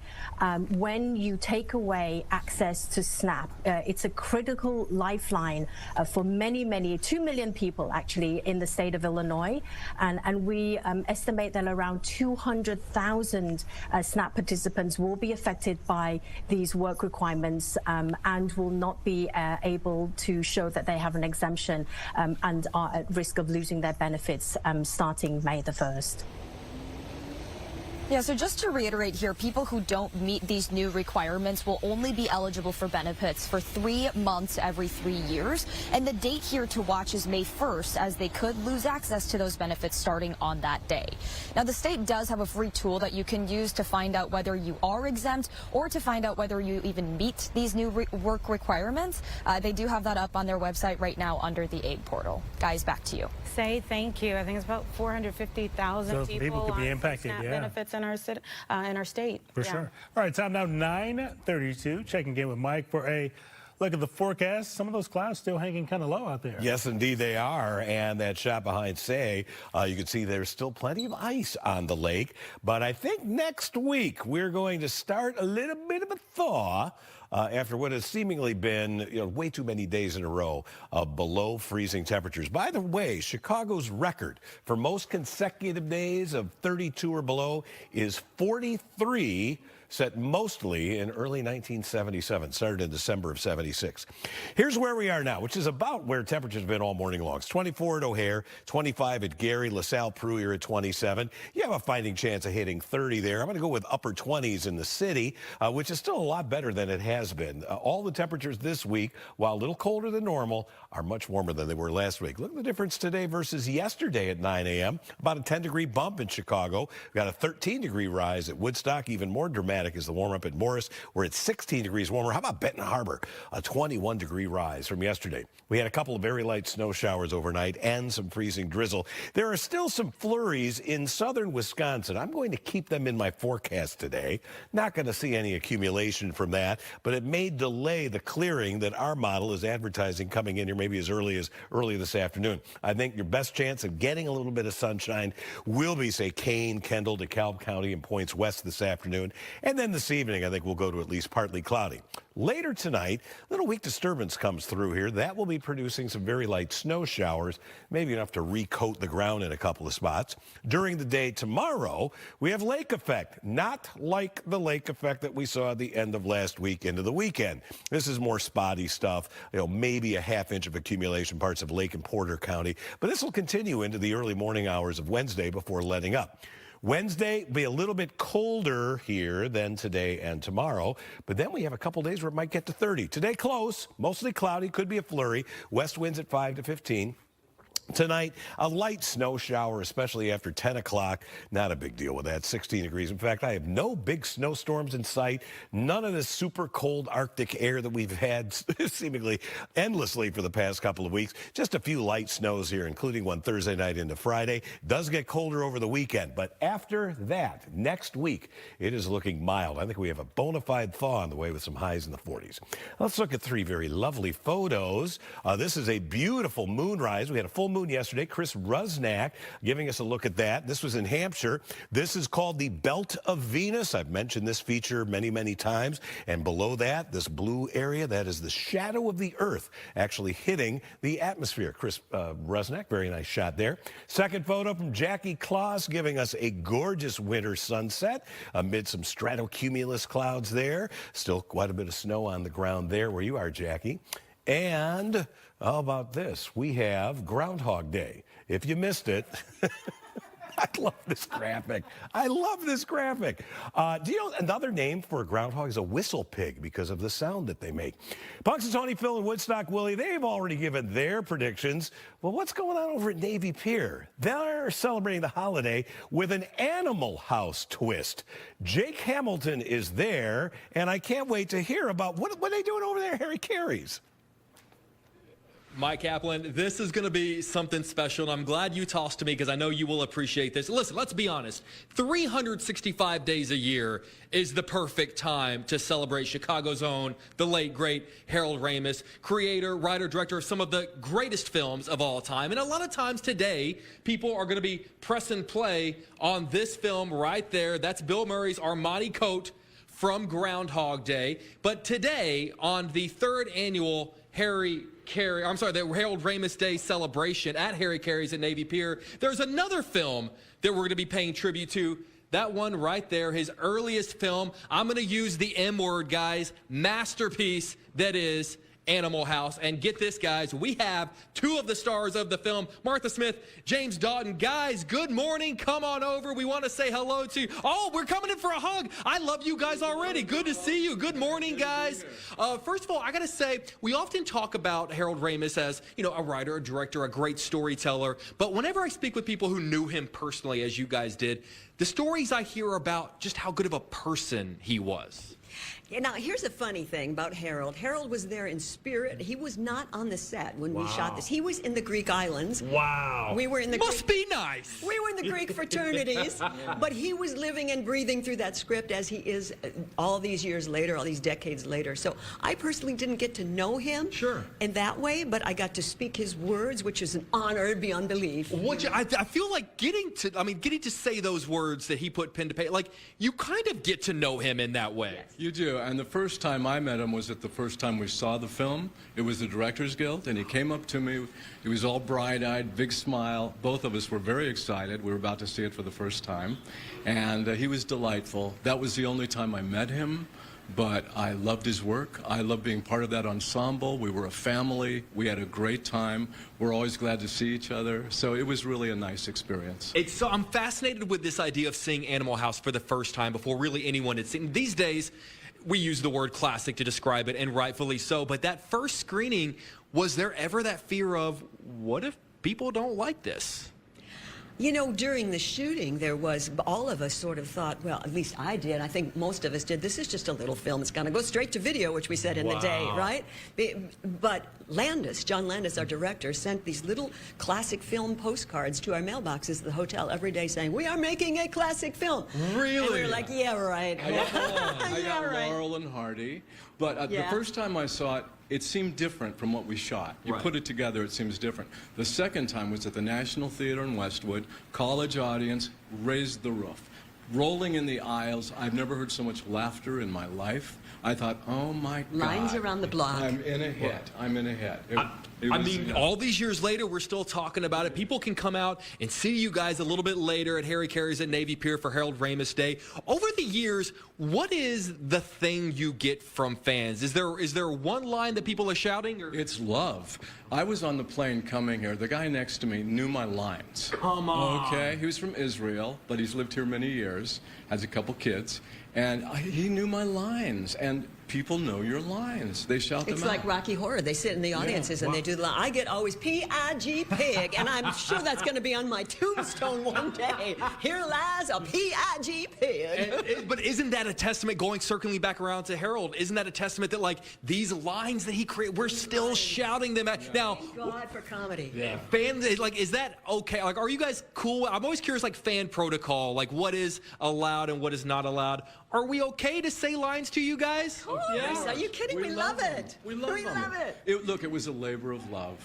[SPEAKER 19] when you take away access to SNAP. It's a critical lifeline for many, 2 million people actually in the state of Illinois. And we estimate that around 200,000 SNAP participants will be affected by these work requirements and will not be able to show that they have an exemption and are at risk of losing their benefits starting May the 1st.
[SPEAKER 18] Yeah, so just to reiterate here, people who don't meet these new requirements will only be eligible for benefits for 3 months every 3 years. And the date here to watch is May 1st, as they could lose access to those benefits starting on that day. Now, the state does have a free tool that you can use to find out whether you are exempt or to find out whether you even meet these new work requirements. They do have that up on their website right now under the AID portal. Guys, back to you.
[SPEAKER 1] Say thank you. I think it's about 450,000
[SPEAKER 2] people could be impacted,
[SPEAKER 1] SNAP
[SPEAKER 2] yeah.
[SPEAKER 1] benefits in our state.
[SPEAKER 2] For sure. All right, time now 9:32. Checking in with Mike for a look at the forecast. Some of those clouds still hanging kind of low out there.
[SPEAKER 3] Yes, indeed they are. And that shot behind Say, you can see there's still plenty of ice on the lake. But I think next week we're going to start a little bit of a thaw. After what has seemingly been way too many days in a row of below freezing temperatures. By the way, Chicago's record for most consecutive days of 32 or below is 43, set mostly in early 1977, started in December of 76. Here's where we are now, which is about where temperatures have been all morning long. It's 24 at O'Hare, 25 at Gary, LaSalle, Peru, you're at 27. You have a fighting chance of hitting 30 there. I'm going to go with upper 20s in the city, which is still a lot better than it has been. All the temperatures this week, while a little colder than normal, are much warmer than they were last week. Look at the difference today versus yesterday at 9 a.m. About a 10-degree bump in Chicago. We've got a 13-degree rise at Woodstock, even more dramatic is the warm-up at Morris. We're at 16 degrees warmer. How about Benton Harbor? A 21-degree rise from yesterday. We had a couple of very light snow showers overnight and some freezing drizzle. There are still some flurries in southern Wisconsin. I'm going to keep them in my forecast today. Not going to see any accumulation from that, but it may delay the clearing that our model is advertising coming in here maybe as early this afternoon. I think your best chance of getting a little bit of sunshine will be, say, Kane, Kendall, DeKalb County, and points west this afternoon. And then this evening, I think we'll go to at least partly cloudy. Later tonight, a little weak disturbance comes through here. That will be producing some very light snow showers, maybe enough to recoat the ground in a couple of spots. During the day tomorrow, we have lake effect, not like the lake effect that we saw at the end of last week into the weekend. This is more spotty stuff, maybe a half inch of accumulation parts of Lake and Porter County, but this will continue into the early morning hours of Wednesday before letting up. Wednesday will be a little bit colder here than today and tomorrow, but then we have a couple days where it might get to 30. Today close, mostly cloudy, could be a flurry. West winds at 5 to 15. Tonight, a light snow shower, especially after 10 o'clock. Not a big deal with that, 16 degrees. In fact, I have no big snowstorms in sight. None of this super cold Arctic air that we've had seemingly endlessly for the past couple of weeks. Just a few light snows here, including one Thursday night into Friday. Does get colder over the weekend, but after that, next week, it is looking mild. I think we have a bona fide thaw on the way with some highs in the 40s. Let's look at three very lovely photos. This is a beautiful moonrise. We had a full moon yesterday. Chris Rusnak giving us a look at that. This was in Hampshire. This is called the Belt of Venus. I've mentioned this feature many, many times. And below that, this blue area, that is the shadow of the Earth actually hitting the atmosphere. Chris Rusnak, very nice shot there. Second photo from Jackie Claus giving us a gorgeous winter sunset amid some stratocumulus clouds there. Still quite a bit of snow on the ground there where you are, Jackie. And how about this? We have Groundhog Day. If you missed it, I love this graphic. I love this graphic. Do you know another name for a groundhog is a whistle pig because of the sound that they make? Punxsutawney Phil and Woodstock Willie, they've already given their predictions. Well, what's going on over at Navy Pier? They're celebrating the holiday with an Animal House twist. Jake Hamilton is there, and I can't wait to hear about what are they doing over there at Harry Carey's.
[SPEAKER 20] Mike Kaplan, this is going to be something special, and I'm glad you tossed to me because I know you will appreciate this. Listen, let's be honest. 365 days a year is the perfect time to celebrate Chicago's own, the late, great Harold Ramis, creator, writer, director of some of the greatest films of all time. And a lot of times today, people are going to be press and play on this film right there. That's Bill Murray's Armani coat from Groundhog Day. But today, on the third annual the Harold Ramis Day celebration at Harry Carey's at Navy Pier, there's another film that we're going to be paying tribute to. That one right there, his earliest film. I'm going to use the M word, guys. Masterpiece that is Animal House. And get this, guys, we have two of the stars of the film, Martha Smith, James Doughton. Guys, good morning. Come on over. We want to say hello to you. Oh, we're coming in for a hug. I love you guys already. Good to see you. Good morning, guys. First of all, I got to say, we often talk about Harold Ramis as, a writer, a director, a great storyteller. But whenever I speak with people who knew him personally, as you guys did, the stories I hear about just how good of a person he was.
[SPEAKER 21] Yeah, now, here's a funny thing about Harold. Harold was there in spirit. He was not on the set when we shot this. He was in the Greek islands.
[SPEAKER 20] Wow.
[SPEAKER 21] We were in the
[SPEAKER 20] Must be nice.
[SPEAKER 21] We were in the Greek fraternities. But he was living and breathing through that script as he is all these years later, all these decades later. So I personally didn't get to know him in that way, but I got to speak his words, which is an honor beyond belief.
[SPEAKER 20] I feel like getting to say those words that he put pen to paper, like you kind of get to know him in that way.
[SPEAKER 22] Yes. You do. And the first time I met him was at the first time we saw the film. It was the Directors Guild, and he came up to me. He was all bright-eyed, big smile. Both of us were very excited. We were about to see it for the first time. And he was delightful. That was the only time I met him. But I loved his work. I loved being part of that ensemble. We were a family. We had a great time. We're always glad to see each other. So it was really a nice experience.
[SPEAKER 20] I'm fascinated with this idea of seeing Animal House for the first time before really anyone had seen. These days, we use the word classic to describe it, and rightfully so. But that first screening, was there ever that fear of, what if people don't like this?
[SPEAKER 21] During the shooting, there was, all of us sort of thought, well, at least I did, I think most of us did, this is just a little film. It's going to go straight to video, which we said in the day, right? But John Landis, our director, sent these little classic film postcards to our mailboxes at the hotel every day saying, we are making a classic film.
[SPEAKER 20] Really?
[SPEAKER 21] And we were like, yeah, right.
[SPEAKER 22] I got Laurel and Hardy. But the first time I saw it, it seemed different from what we shot. You put it together, it seems different. The second time was at the National Theater in Westwood. College audience, raised the roof. rolling in the aisles. I've never heard so much laughter in my life. I thought, oh my God.
[SPEAKER 21] Lines around the block.
[SPEAKER 22] I'm in a hit. I'm in a hit.
[SPEAKER 20] I mean, all these years later, we're still talking about it. People can come out and see you guys a little bit later at Harry Caray's at Navy Pier for Harold Ramis Day. Over the years, what is the thing you get from fans? Is there one line that people are shouting? Or?
[SPEAKER 22] It's love. I was on the plane coming here. The guy next to me knew my lines.
[SPEAKER 20] Come on.
[SPEAKER 22] Okay, he was from Israel, but he's lived here many years, has a couple kids, and he knew my lines. And people know your lines. They shout them out.
[SPEAKER 21] It's like Rocky Horror. They sit in the audiences and they do the line. I get always P-I-G pig, and I'm sure that's going to be on my tombstone one day. Here lies a P-I-G pig.
[SPEAKER 20] But isn't that a testament, circling back around to Harold, isn't that a testament that, like, these lines that he created, we're still shouting them at? Now,
[SPEAKER 21] Thank God for comedy.
[SPEAKER 20] Yeah. Fans, like, is that okay? Like, are you guys cool? I'm always curious, like, fan protocol, like, what is allowed and what is not allowed. Are we okay to say lines to you guys?
[SPEAKER 21] Of course. Are you kidding? We love it.
[SPEAKER 22] We love it. Look, it was a labor of love.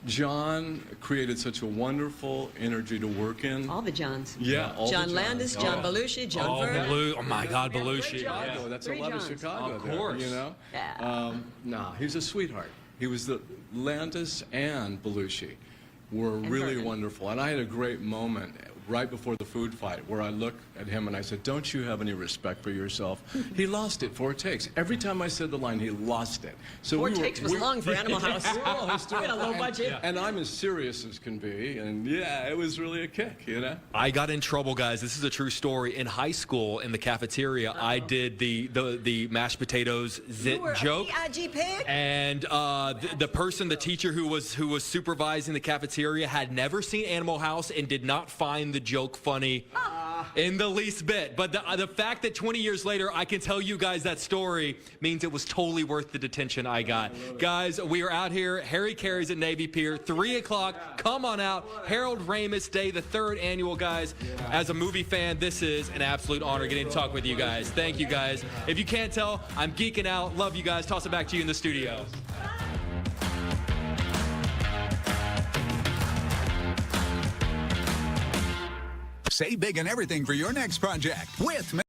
[SPEAKER 22] John created such a wonderful energy to work in.
[SPEAKER 21] All the Johns.
[SPEAKER 22] Yeah, all
[SPEAKER 21] John
[SPEAKER 22] the Johns.
[SPEAKER 21] Landis, John Belushi, John Verne.
[SPEAKER 20] Oh my God, Belushi.
[SPEAKER 22] Chicago. That's a lot of Chicago.
[SPEAKER 20] Of course.
[SPEAKER 22] There, you know?
[SPEAKER 21] Yeah.
[SPEAKER 22] Nah, he's a sweetheart. He was Landis and Belushi were really wonderful. And I had a great moment right before the food fight where I looked at him and I said, don't you have any respect for yourself? He lost it 4 takes. Every time I said the line, he lost it. So
[SPEAKER 21] 4 takes was long for Animal House. We had a low budget.
[SPEAKER 22] And I'm as serious as can be. And yeah, it was really a kick, you know?
[SPEAKER 20] I got in trouble, guys. This is a true story. In high school, in the cafeteria, I did the mashed potatoes zit joke.
[SPEAKER 21] P-I-G pig?
[SPEAKER 20] And the teacher who was supervising the cafeteria had never seen Animal House and did not find the joke funny in the least bit. But the fact that 20 years later I can tell you guys that story means it was totally worth the detention I got. Guys, we are out here. Harry Caray's at Navy Pier, 3 o'clock. Come on out. Harold Ramis Day, the 3rd annual, guys. As a movie fan, this is an absolute honor getting to talk with you guys. Thank you, guys. If you can't tell, I'm geeking out. Love you guys. Toss it back to you in the studio.
[SPEAKER 17] Save big on everything for your next project with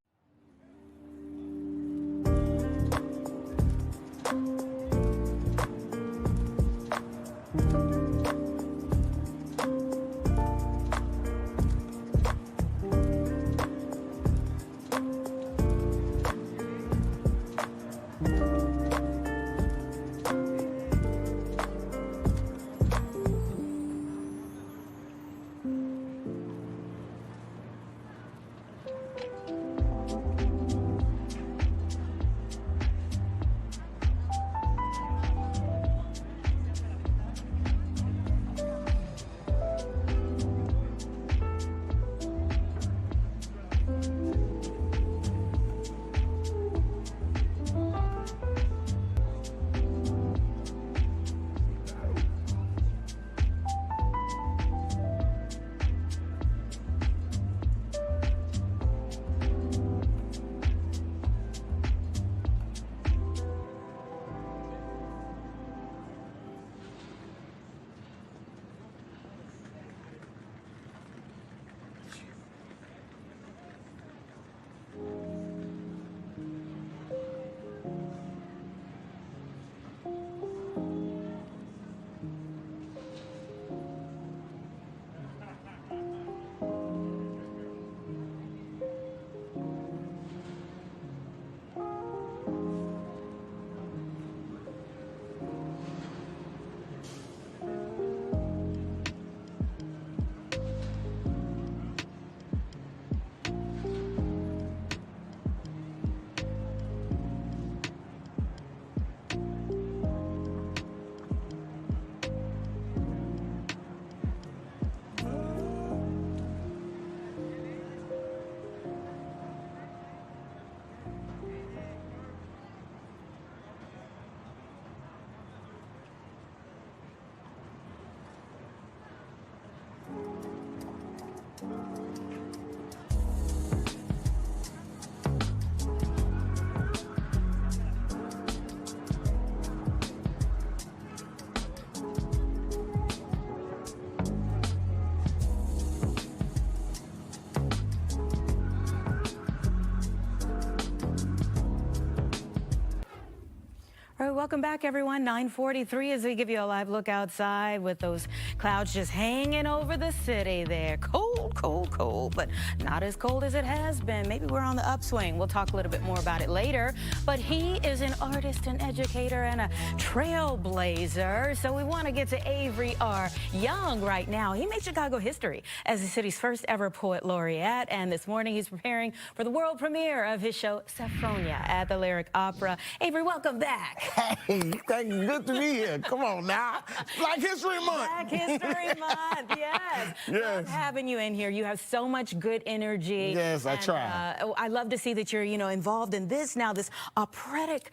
[SPEAKER 1] welcome back, everyone. 9:43 as we give you a live look outside with those clouds just hanging over the city there. Cold, cold, cold, but not as cold as it has been. Maybe we're on the upswing. We'll talk a little bit more about it later. But he is an artist, an educator, and a trailblazer. So we want to get to Avery R. Young right now. He made Chicago history as the city's first ever poet laureate. And this morning he's preparing for the world premiere of his show, Saffronia, at the Lyric Opera. Avery, welcome back.
[SPEAKER 6] Hey, good to be here. Come on now. Black History Month.
[SPEAKER 1] Black History Month, yes. Love having you in here. You have so much good energy.
[SPEAKER 6] Yes, I try.
[SPEAKER 1] I love to see that you're, involved in this now, this operatic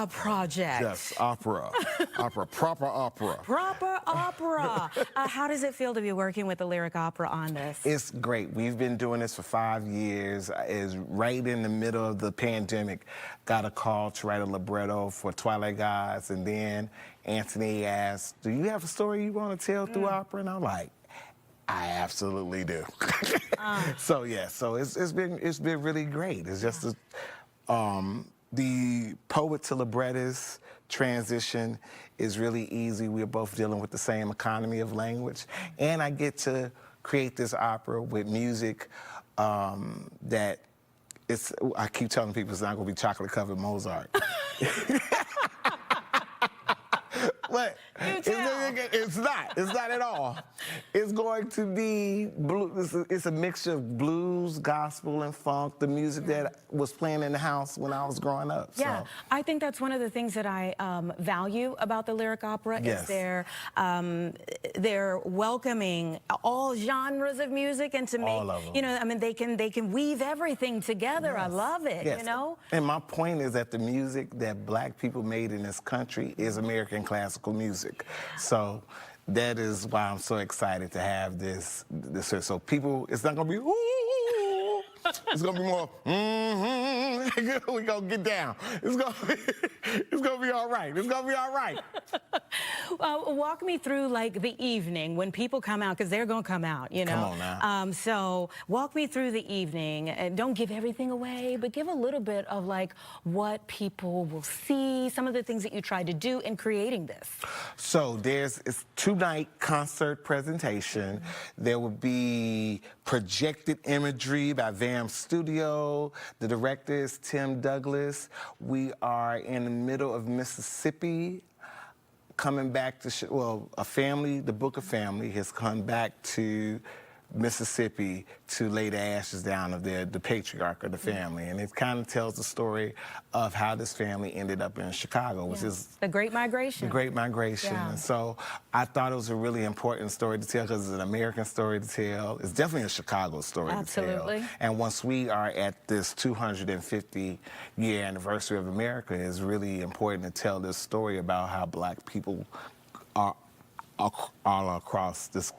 [SPEAKER 1] project.
[SPEAKER 6] Yes, opera. Proper opera.
[SPEAKER 1] Proper opera. How does it feel to be working with the Lyric Opera on this?
[SPEAKER 6] It's great. We've been doing this for 5 years. It's right in the middle of the pandemic. Got a call to write a libretto for Twilight Gods, and then Anthony asked, "Do you have a story you want to tell through opera?" And I'm like, I absolutely do. So yeah, so it's been really great. It's just the poet to librettist transition is really easy. We're both dealing with the same economy of language, and I get to create this opera with music that I keep telling people it's not going to be chocolate covered Mozart. But it's not at all. It's going to be it's a mixture of blues, gospel, and funk, the music that was playing in the house when I was growing up.
[SPEAKER 1] Yeah,
[SPEAKER 6] so.
[SPEAKER 1] I think that's one of the things that I value about the Lyric Opera is they're welcoming all genres of music and to make, they can weave everything together. Yes. I love it,
[SPEAKER 6] And my point is that the music that black people made in this country is American classical music. So that is why I'm so excited to have this. So people, it's not gonna be ooh, it's gonna be more we gonna get down. It's gonna be all right. It's gonna be all right.
[SPEAKER 1] Walk me through like the evening when people come out, because they're gonna come out,
[SPEAKER 6] Come on now.
[SPEAKER 1] So walk me through the evening, and don't give everything away, but give a little bit of like what people will see, some of the things that you tried to do in creating this.
[SPEAKER 6] So it's 2-night concert presentation. There will be projected imagery by VAM Studio. The director is Tim Douglas. We are in the middle of Mississippi, coming back to, a family, the Book of Family has come back to Mississippi to lay the ashes down of the patriarch of the family. And it kind of tells the story of how this family ended up in Chicago, which is
[SPEAKER 1] the Great Migration.
[SPEAKER 6] The Great Migration.
[SPEAKER 1] Yeah.
[SPEAKER 6] And so I thought it was a really important story to tell because it's an American story to tell. It's definitely a Chicago story to tell.
[SPEAKER 1] Absolutely.
[SPEAKER 6] And once we are at this 250-year anniversary of America, it's really important to tell this story about how black people are all across this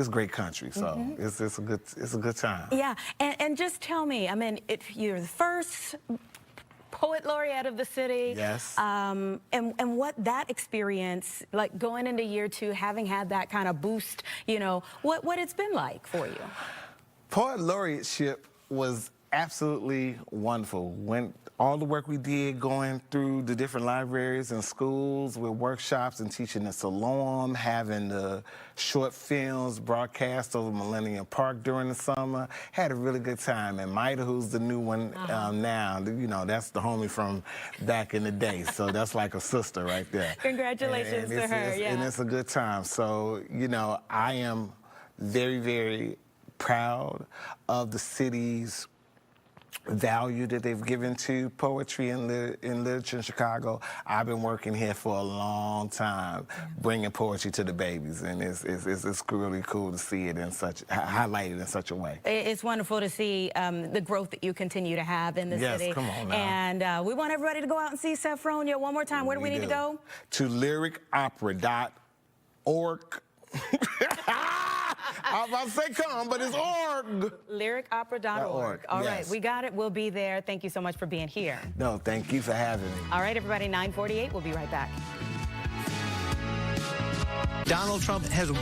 [SPEAKER 6] great country. So it's a good time.
[SPEAKER 1] Yeah, and just tell me, I mean, if you're the first poet laureate of the city.
[SPEAKER 6] Yes.
[SPEAKER 1] And what that experience, like going into year 2, having had that kind of boost, what it's been like for you.
[SPEAKER 6] Poet laureateship was absolutely wonderful. When all the work we did going through the different libraries and schools with workshops and teaching the Siloam, having the short films broadcast over Millennium Park during the summer, had a really good time. And Maida, who's the new one now, that's the homie from back in the day. So that's like a sister right there.
[SPEAKER 1] Congratulations to her,
[SPEAKER 6] And it's a good time. So, I am very, very proud of the city's value that they've given to poetry and literature in Chicago. I've been working here for a long time, bringing poetry to the babies, and it's really cool to see it highlighted in such a way.
[SPEAKER 1] It's wonderful to see the growth that you continue to have in the city.
[SPEAKER 6] Yes, come on now.
[SPEAKER 1] And we want everybody to go out and see Saffronia one more time. Where do we need to go?
[SPEAKER 6] To lyricopera.org. I was about to say come, but it's org.
[SPEAKER 1] Lyricopera.org. All right, we got it. We'll be there. Thank you so much for being here.
[SPEAKER 6] No, thank you for having me.
[SPEAKER 1] All right, everybody, 9:48. We'll be right back.
[SPEAKER 7] Donald Trump has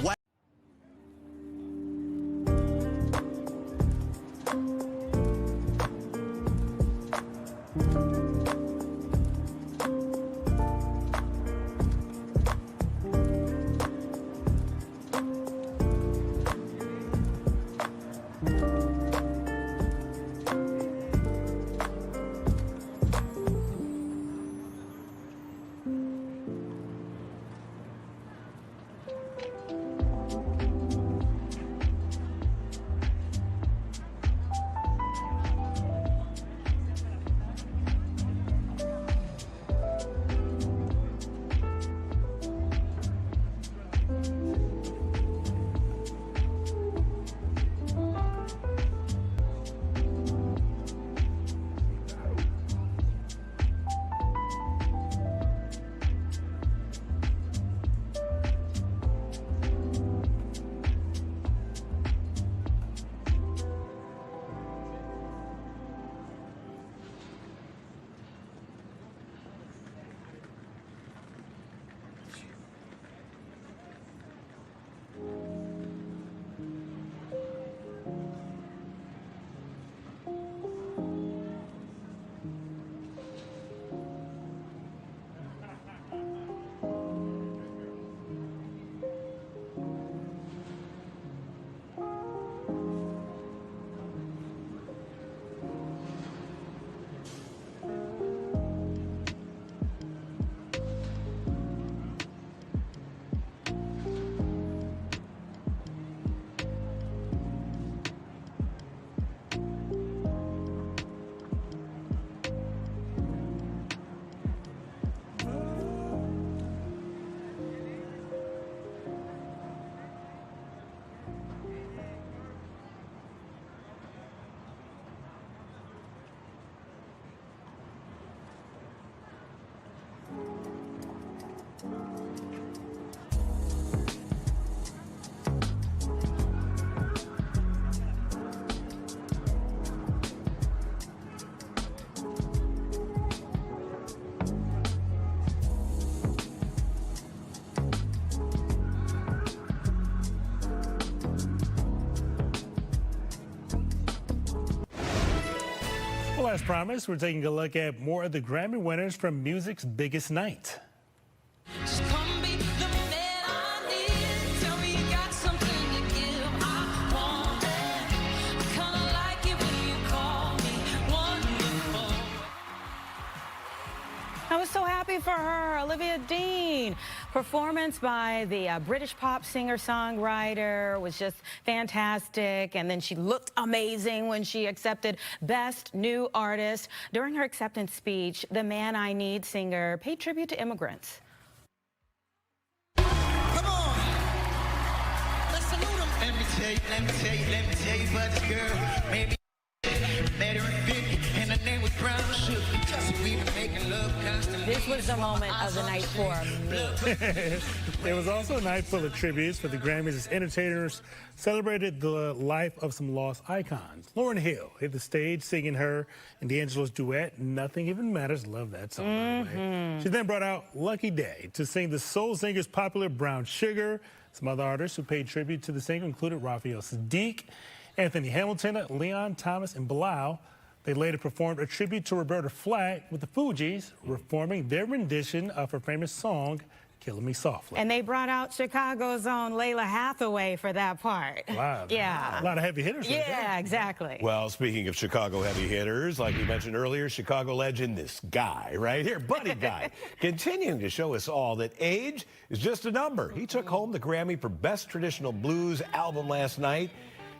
[SPEAKER 2] Well, as promised, we're taking a look at more of the Grammy winners from music's biggest night.
[SPEAKER 1] I was so happy for her. Olivia Dean. Performance by the British pop singer-songwriter was just fantastic. And then she looked amazing when she accepted Best New Artist. During her acceptance speech, the Man I Need singer paid tribute to immigrants.
[SPEAKER 5] Come on. Let's salute them. Let me tell you about this girl. Maybe met her in 50 and her name was Brown Sugar. We been making love constantly.
[SPEAKER 1] This was the moment of the night for me.
[SPEAKER 2] There was also a night full of tributes for the Grammys as entertainers celebrated the life of some lost icons. Lauryn Hill hit the stage singing her and D'Angelo's duet, Nothing Even Matters. Love that song, by the way. She then brought out Lucky Day to sing the soul singer's popular Brown Sugar. Some other artists who paid tribute to the singer included Raphael Sadiq, Anthony Hamilton, Leon Thomas, and Bilal. They later performed a tribute to Roberta Flack with the Fugees, performing their rendition of her famous song, Killing Me Softly.
[SPEAKER 1] And they brought out Chicago's own Layla Hathaway for that part.
[SPEAKER 2] Wow.
[SPEAKER 1] Yeah.
[SPEAKER 2] A lot of heavy hitters.
[SPEAKER 1] Yeah, exactly.
[SPEAKER 3] Well, speaking of Chicago heavy hitters, like we mentioned earlier, Chicago legend, this guy right here, Buddy Guy, continuing to show us all that age is just a number. He took home the Grammy for Best Traditional Blues Album last night.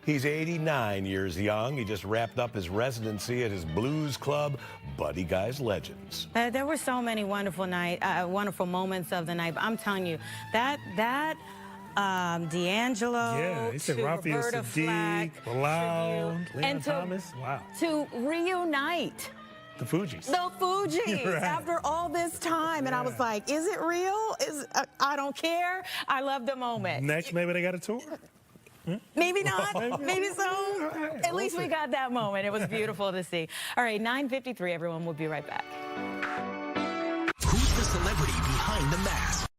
[SPEAKER 3] He's 89 years young. He just wrapped up his residency at his blues club, Buddy Guy's Legends.
[SPEAKER 1] There were so many wonderful moments of the night. But I'm telling you, that D'Angelo,
[SPEAKER 2] Yeah, he said
[SPEAKER 1] to
[SPEAKER 2] Raphael
[SPEAKER 1] Roberta
[SPEAKER 2] Sadiq,
[SPEAKER 1] Flack,
[SPEAKER 2] Bilal,
[SPEAKER 1] tribute,
[SPEAKER 2] Leon
[SPEAKER 1] and
[SPEAKER 2] Thomas. Wow.
[SPEAKER 1] to reunite.
[SPEAKER 2] The Fugees.
[SPEAKER 1] The Fugees
[SPEAKER 2] Right.
[SPEAKER 1] after all this time. And I was like, is it real? I don't care. I love the moment.
[SPEAKER 2] Next, maybe they got a tour.
[SPEAKER 1] Maybe not. Maybe so. At least we got that moment. It was beautiful to see. All right, 9:53, everyone. We'll be right back.
[SPEAKER 8] Who's the celebrity behind the mask?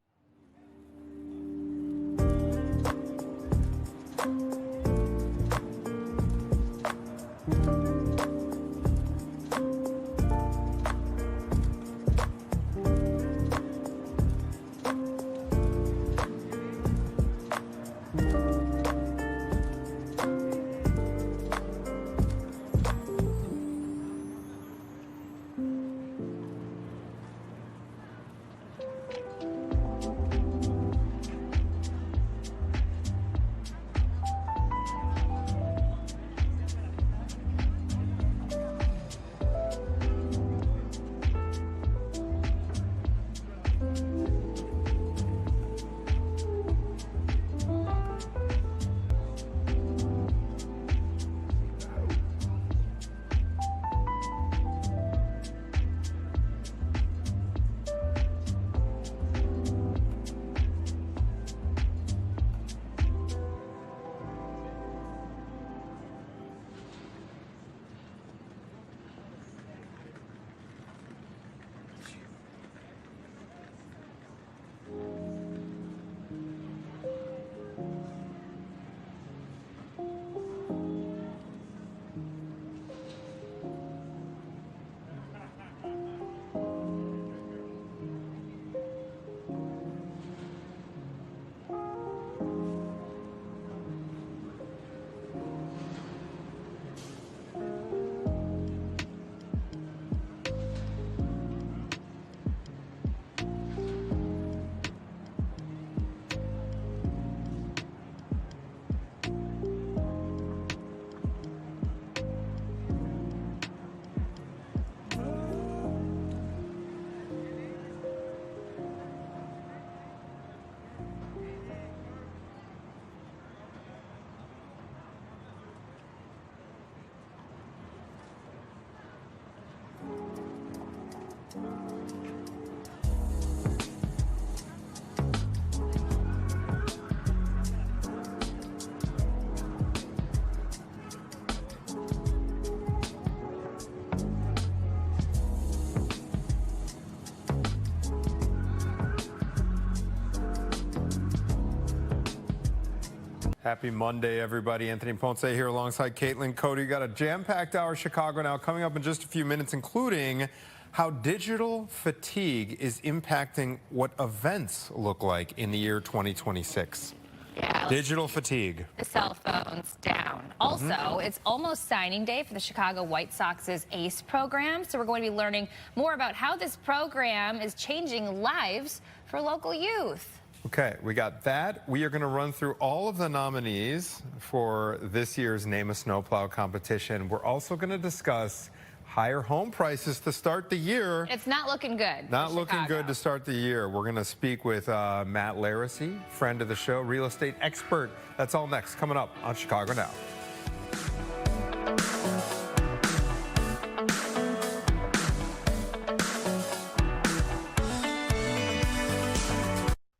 [SPEAKER 9] Happy Monday, everybody. Anthony Ponce here alongside Caitlin Cody. Got a jam-packed hour Chicago now coming up in just a few minutes, including how digital fatigue is impacting what events look like in the year 2026.
[SPEAKER 4] Yeah.
[SPEAKER 9] Digital fatigue.
[SPEAKER 4] The cell phones down. Also, it's almost signing day for the Chicago White Sox's ACE program. So we're going to be learning more about how this program is changing lives for local youth.
[SPEAKER 9] Okay, we got that. We are going to run through all of the nominees for this year's Name a Snowplow competition. We're also going to discuss higher home prices to start the year.
[SPEAKER 4] It's not looking good.
[SPEAKER 9] Not looking good to start the year. We're going to speak with Matt Laracy, friend of the show, real estate expert. That's all next, coming up on Chicago Now.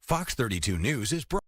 [SPEAKER 8] Fox 32 News is brought.